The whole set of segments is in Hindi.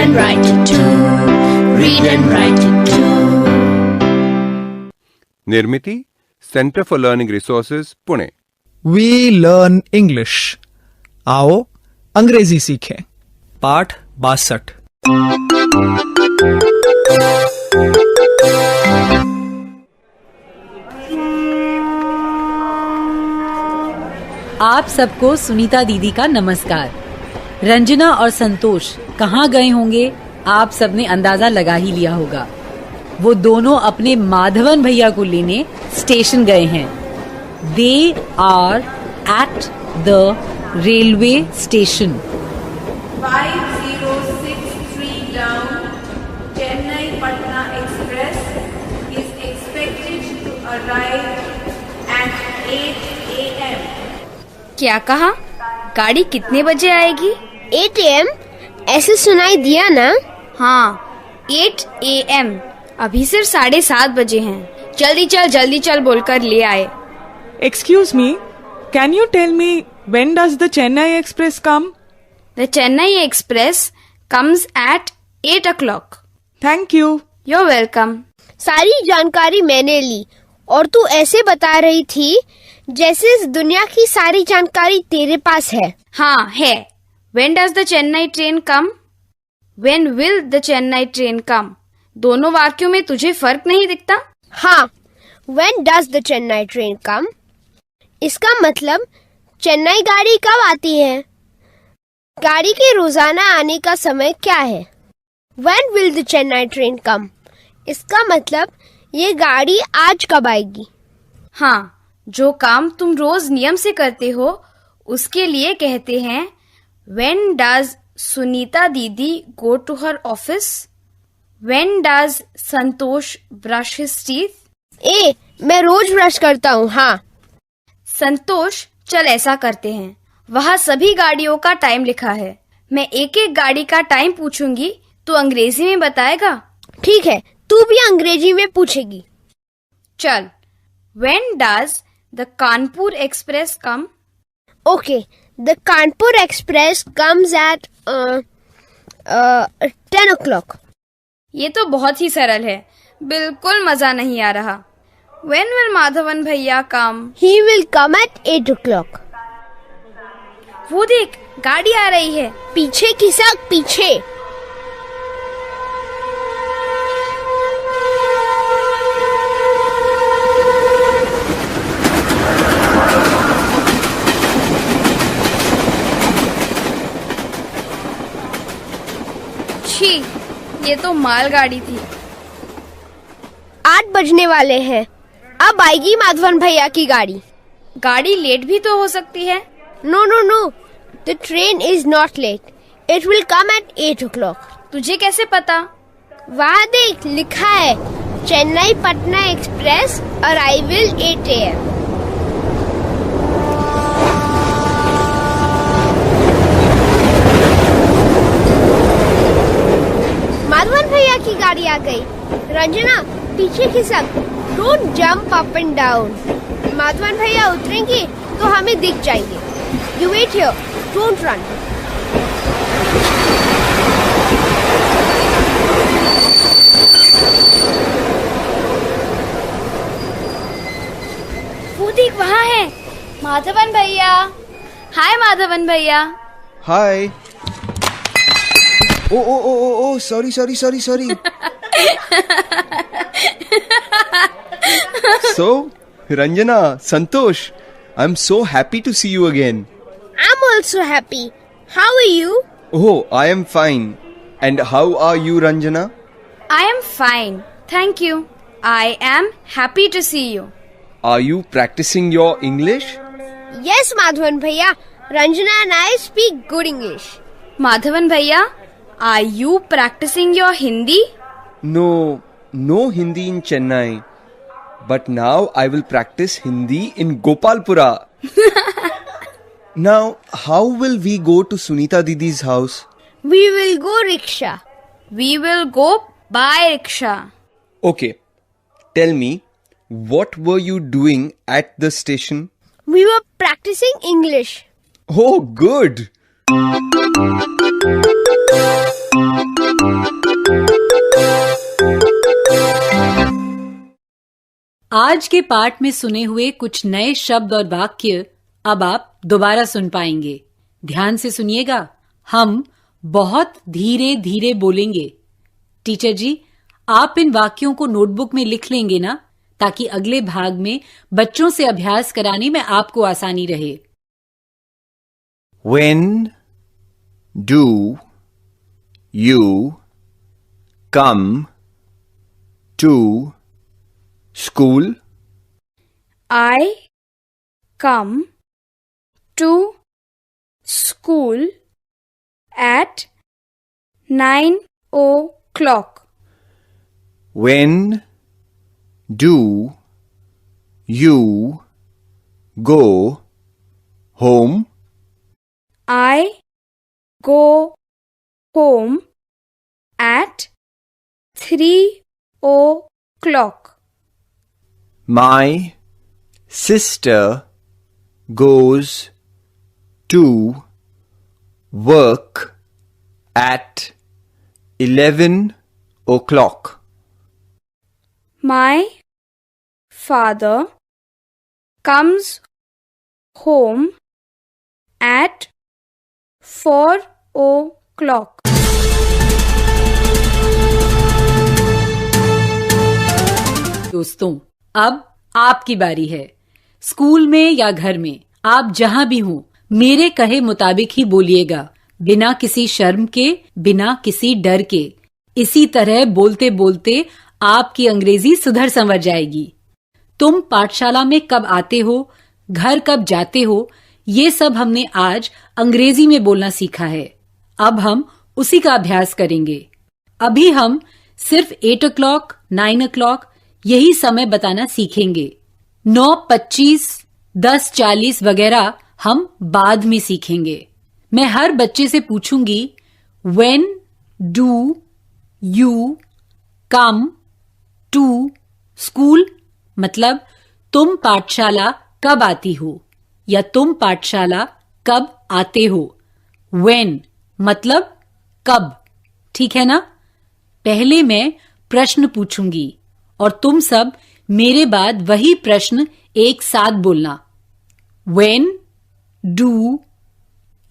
and write it too. Read and write it too. Nirmiti centre for learning resources Pune. We learn English. आओ अंग्रेजी सीखें। पाठ 62। आप सबको सुनीता दीदी का नमस्कार। रंजना और संतोष कहाँ गए होंगे आप सबने अंदाजा लगा ही लिया होगा। वो दोनों अपने माधवन भैया को लेने स्टेशन गए हैं। They are at the railway station. 5063 down, Chennai Patna Express is expected to arrive at 8 a.m. क्या कहा? गाड़ी कितने बजे आएगी? 8 AM ऐसे सुनाई दिया ना? हाँ, 8 AM। अभी सिर्फ 7:30 बजे हैं। जल्दी चल बोलकर ले आए। Excuse me, can you tell me when does the Chennai Express come? The Chennai Express comes at 8 o'clock. Thank you. You're welcome. सारी जानकारी मैंने ली और तू ऐसे बता रही थी जैसे इस दुनिया की सारी जानकारी तेरे पास है। हाँ है। When does the Chennai train come? When will the Chennai train come? दोनों वाक्यों में तुझे फर्क नहीं दिखता? हाँ, When does the Chennai train come? इसका मतलब चेन्नई गाड़ी कब आती है? गाड़ी के रोजाना आने का समय क्या है? When will the Chennai train come? इसका मतलब ये गाड़ी आज कब आएगी? हाँ, जो काम तुम रोज नियम से करते हो उसके लिए कहते हैं When does सुनीता दीदी go to her office? When does Santosh brush his teeth? मैं रोज ब्रश करता हूँ। हाँ संतोष, चल ऐसा करते हैं। वहाँ सभी गाड़ियों का टाइम लिखा है। मैं एक एक गाड़ी का टाइम पूछूंगी, तो अंग्रेजी में बताएगा। ठीक है, तू भी अंग्रेजी में पूछेगी। चल। When does the Kanpur Express come? Okay, the Kanpur Express comes at 10 o'clock. ये तो बहुत ही सरल है, बिल्कुल मजा नहीं आ रहा। When will माधवन भैया come? He will come at 8 o'clock. वो देख, गाड़ी आ रही है। पीछे खिसक, पीछे। छी, ये तो मालगाड़ी थी। 8 बजने वाले हैं। अब आएगी माधवन भैया की गाड़ी। गाड़ी लेट भी तो हो सकती है। No. The train is not late. It will come at 8 o'clock. तुझे कैसे पता? वहाँ देख, लिखा है Chennai Patna express arrival 8 AM. Madhavan भैया की गाड़ी आ गई। रंजना, पीछे खिसक। Don't jump up and down. Madhavan भैया उतरेंगे तो हमें दिख जाएंगे। You wait here. Don't run. वो देख, वहाँ है माधवन भैया। हाय माधवन भैया। हाय। ओ sorry. So, Ranjana, Santosh, I'm so happy to see you again. I'm also happy. How are you? Oh, I am fine. And how are you, Ranjana? I am fine, thank you. I am happy to see you. Are you practicing your English? Yes, Madhavan Bhaiya. Ranjana and I speak good English. Madhavan Bhaiya, are you practicing your Hindi? No Hindi in Chennai. But now I will practice Hindi in Gopalpura. Now, how will we go to Sunita Didi's house? We will go rickshaw. We will go by rickshaw. Okay, tell me, what were you doing at the station? We were practicing English. Oh, good. आज के पाठ में सुने हुए कुछ नए शब्द और वाक्य अब आप दोबारा सुन पाएंगे। ध्यान से सुनिएगा। हम बहुत धीरे धीरे बोलेंगे। टीचर जी, आप इन वाक्यों को नोटबुक में लिख लेंगे ना, ताकि अगले भाग में बच्चों से अभ्यास कराने में आपको आसानी रहे। When do you come to school? I come to school at 9 o'clock. When do you go home? I go home at 3 o'clock. My sister goes to work at 11 o'clock. My father comes home at 4 o'clock. दोस्तों, अब आपकी बारी है। स्कूल में या घर में, आप जहां भी हो, मेरे कहे मुताबिक ही बोलिएगा, बिना किसी शर्म के, बिना किसी डर के। इसी तरह बोलते बोलते आपकी अंग्रेजी सुधर संवर जाएगी। तुम पाठशाला में कब आते हो, घर कब जाते हो, ये सब हमने आज अंग्रेजी में बोलना सीखा है। अब हम उसी का अभ्यास करेंगे। अभी हम सिर्फ 8 o'clock, 9 o'clock यही समय बताना सीखेंगे। 9:25, 10:40 वगैरह हम बाद में सीखेंगे। मैं हर बच्चे से पूछूंगी, When do you come to school? मतलब तुम पाठशाला कब आती हो या तुम पाठशाला कब आते हो। When मतलब कब, ठीक है ना। पहले मैं प्रश्न पूछूंगी और तुम सब मेरे बाद वही प्रश्न एक साथ बोलना। When do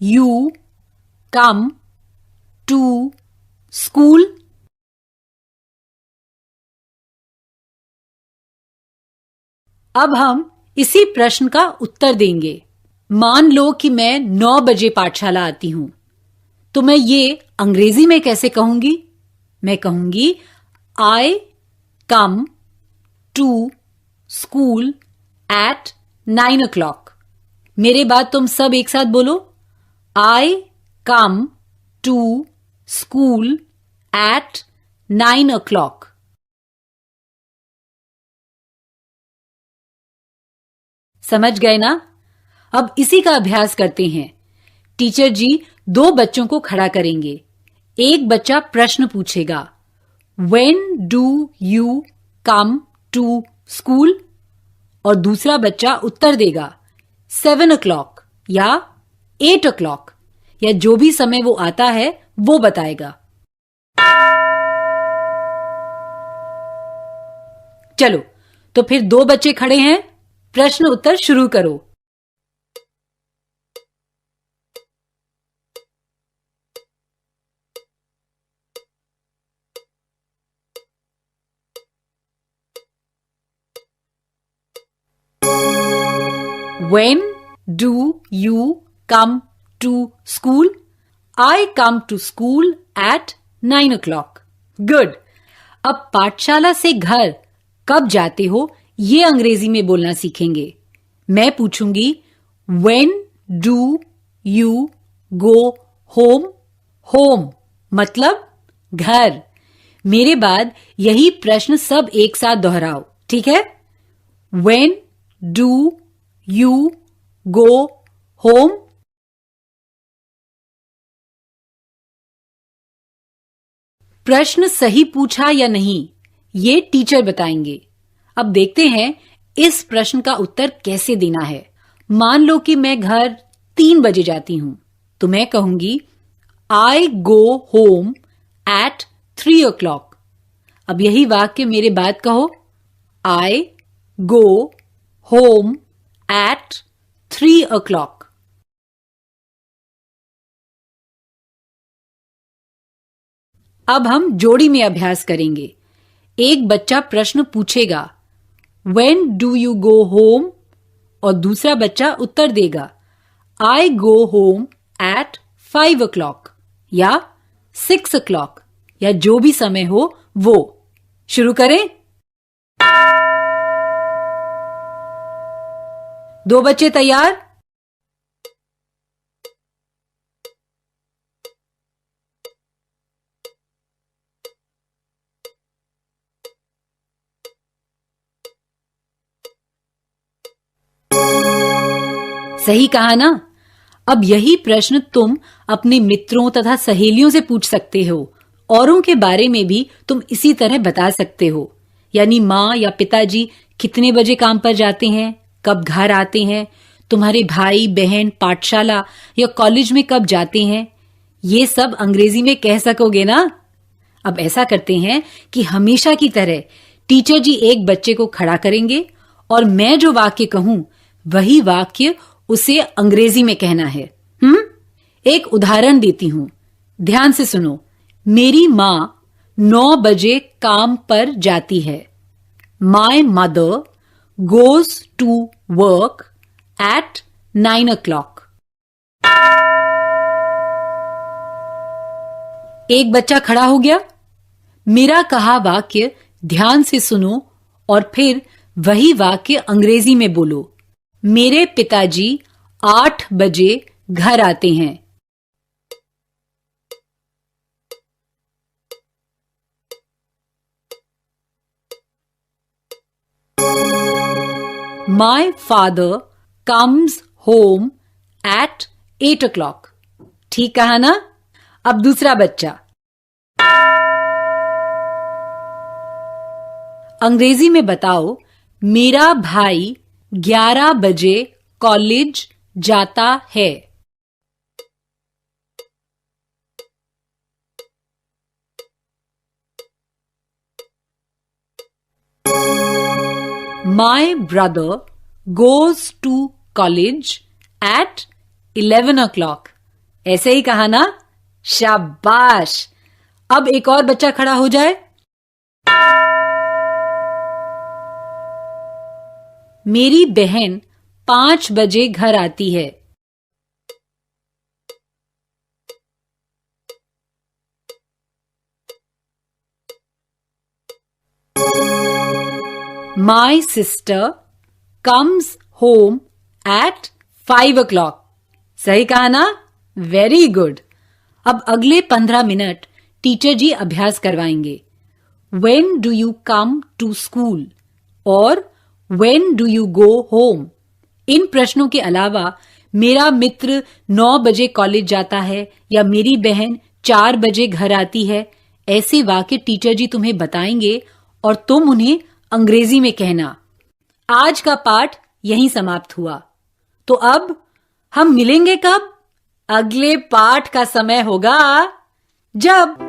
you come to school? अब हम इसी प्रश्न का उत्तर देंगे। मान लो कि मैं 9 बजे पाठशाला आती हूं, तो मैं ये अंग्रेजी में कैसे कहूंगी? मैं कहूंगी I come to school at 9 o'clock. मेरे बाद तुम सब एक साथ बोलो, I come to school at 9 o'clock. समझ गए ना? अब इसी का अभ्यास करते हैं। टीचर जी 2 बच्चों को खड़ा करेंगे। एक बच्चा प्रश्न पूछेगा, When do you come to school? और दूसरा बच्चा उत्तर देगा 7 o'clock या 8 o'clock या जो भी समय वो आता है वो बताएगा। चलो, तो फिर 2 बच्चे खड़े हैं, प्रश्न उत्तर शुरू करो। When do you come to school? I come to school at 9 o'clock. Good. अब पाठशाला से घर कब जाते हो ये अंग्रेजी में बोलना सीखेंगे। मैं पूछूंगी, When do you go home? Home मतलब घर। मेरे बाद यही प्रश्न सब एक साथ दोहराओ, ठीक है? When do you go home? प्रश्न सही पूछा या नहीं, ये टीचर बताएंगे। अब देखते हैं इस प्रश्न का उत्तर कैसे देना है। मान लो कि मैं घर 3 बजे जाती हूं, तो मैं कहूंगी I go home at 3 o'clock. अब यही वाक्य मेरे बाद कहो, I go home at 3 o'clock. अब हम जोड़ी में अभ्यास करेंगे। एक बच्चा प्रश्न पूछेगा When do you go home? और दूसरा बच्चा उत्तर देगा I go home at 5 o'clock या 6 o'clock या जो भी समय हो वो। शुरू करें। दो बच्चे तैयार? सही कहा ना? अब यही प्रश्न तुम अपने मित्रों तथा सहेलियों से पूछ सकते हो। औरों के बारे में भी तुम इसी तरह बता सकते हो। यानी माँ या पिताजी कितने बजे काम पर जाते हैं, कब घर आते हैं, तुम्हारे भाई बहन पाठशाला या कॉलेज में कब जाते हैं, ये सब अंग्रेजी में कह सकोगे ना? अब ऐसा करते हैं कि हमेशा की तरह टीचर जी एक बच्चे को खड़ा करेंगे और मैं जो वाक्य कहूं वही वाक्य उसे अंग्रेजी में कहना है। एक उदाहरण देती हूं, ध्यान से सुनो। मेरी माँ 9 बजे काम पर जाती है। My mother goes to work at 9 o'clock. एक बच्चा खड़ा हो गया। मेरा कहा वाक्य ध्यान से सुनो और फिर वही वाक्य अंग्रेजी में बोलो। मेरे पिताजी 8 बजे घर आते हैं। My father comes home at 8 o'clock. ठीक कहा ना? अब दूसरा बच्चा। अंग्रेजी में बताओ, मेरा भाई 11 बजे कॉलेज जाता है। My brother goes to college at 11 o'clock. ऐसे ही कहा ना? शाबाश। अब एक और बच्चा खड़ा हो जाए। मेरी बहन 5 बजे घर आती है। My sister comes home at 5 o'clock. सही कहा ना? Very good. अब अगले 15 मिनट टीचर जी अभ्यास करवाएंगे। When do you come to school? और When do you go home? इन प्रश्नों के अलावा मेरा मित्र 9 बजे कॉलेज जाता है या मेरी बहन 4 बजे घर आती है, ऐसे वाक्य टीचर जी तुम्हें बताएंगे और तुम उन्हें अंग्रेजी में कहना। आज का पाठ यहीं समाप्त हुआ। तो अब हम मिलेंगे कब? अगले पाठ का समय होगा जब